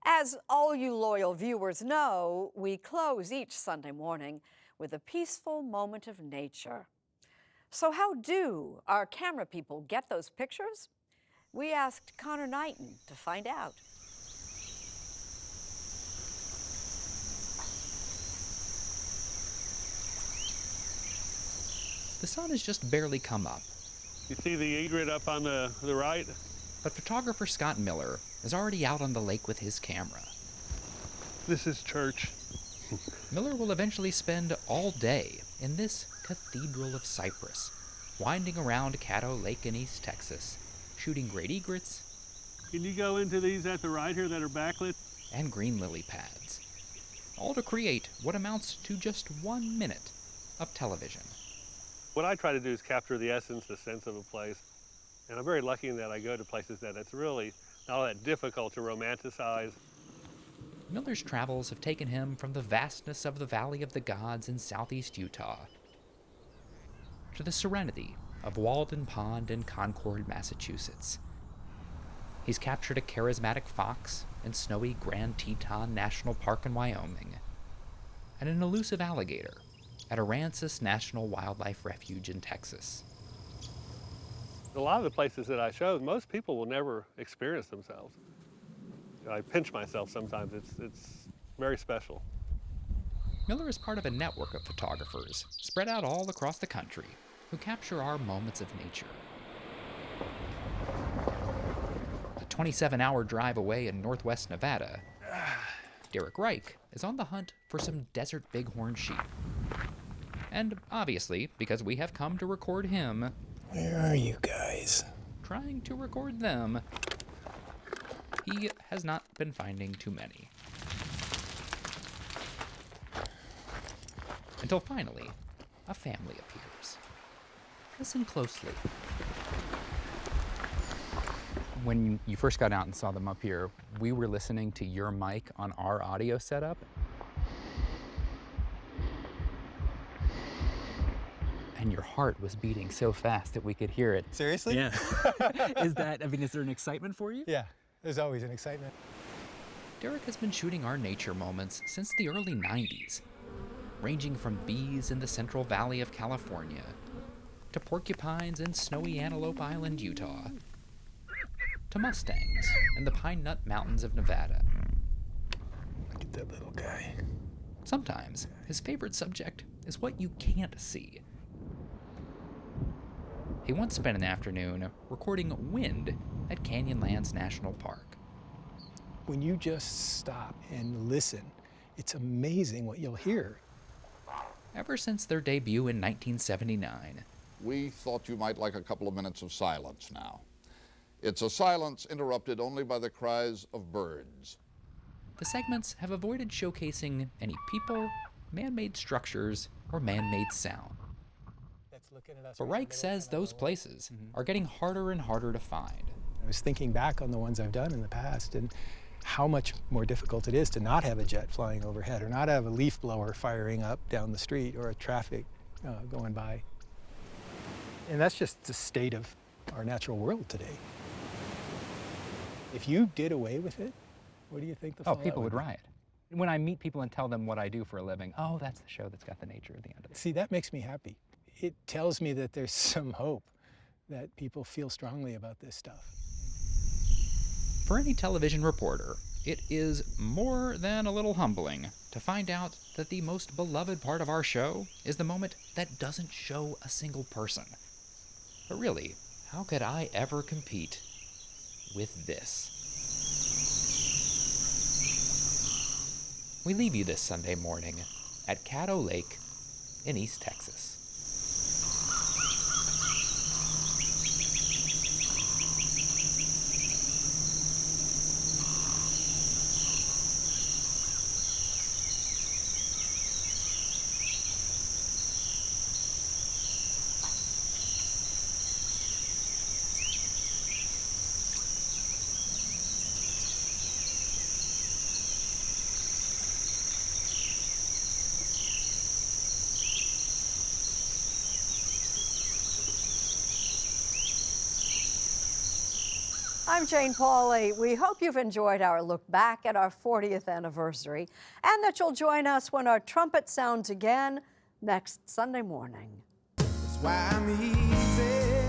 As all you loyal viewers know, we close each Sunday morning with a peaceful moment of nature. So how do our camera people get those pictures? We asked Conor Knighton to find out. The sun has just barely come up, You see the egret up on the right? but photographer Scott Miller is already out on the lake with his camera. This is church. Miller will eventually spend all day in this Cathedral of Cypress, winding around Caddo Lake in East Texas, shooting great egrets Can you go into these at the right here that are backlit? and green lily pads, all to create what amounts to just 1 minute of television. What I try to do is capture the essence, the sense of a place. And I'm very lucky in that I go to places that it's really not all that difficult to romanticize. Miller's travels have taken him from the vastness of the Valley of the Gods in southeast Utah to the serenity of Walden Pond in Concord, Massachusetts. He's captured a charismatic fox in snowy Grand Teton National Park in Wyoming, and an elusive alligator at Aransas National Wildlife Refuge in Texas. A lot of the places that I show, most people will never experience themselves. I pinch myself sometimes. It's very special. Miller is part of a network of photographers spread out all across the country who capture our moments of nature. A 27-hour drive away in northwest Nevada, Derek Reich is on the hunt for some desert bighorn sheep. And obviously, because we have come to record him, Where are you guys? trying to record them, he has not been finding too many. Until finally, a family appears. Listen closely. When you first got out and saw them up here, we were listening to your mic on our audio setup. And your heart was beating so fast that we could hear it. Seriously? Yeah. Is there an excitement for you? Yeah, there's always an excitement. Derek has been shooting our nature moments since the early 90s, ranging from bees in the Central Valley of California to porcupines in snowy Antelope Island, Utah, to mustangs in the Pine Nut Mountains of Nevada. Look at that little guy. Sometimes his favorite subject is what you can't see. He once spent an afternoon recording wind at Canyonlands National Park. When you just stop and listen, it's amazing what you'll hear. Ever since their debut in 1979, We thought you might like a couple of minutes of silence now. It's a silence interrupted only by the cries of birds. the segments have avoided showcasing any people, man-made structures, or man-made sound. That's looking at us. But Reich says those places are getting harder and harder to find. I was thinking back on the ones I've done in the past and how much more difficult it is to not have a jet flying overhead or not have a leaf blower firing up down the street or a traffic going by. And that's just the state of our natural world today. If you did away with it, what do you think the Oh, fallout people would be? riot. When I meet people and tell them what I do for a living, oh, that's the show that's got the nature at the end of it. See, that makes me happy. It tells me that there's some hope, that people feel strongly about this stuff. For any television reporter, it is more than a little humbling to find out that the most beloved part of our show is the moment that doesn't show a single person. But really, how could I ever compete with this? We leave you this Sunday morning at Caddo Lake in East Texas. I'm Jane Pauley. We hope you've enjoyed our look back at our 40th anniversary and that you'll join us when our trumpet sounds again next Sunday morning. That's why I'm easy.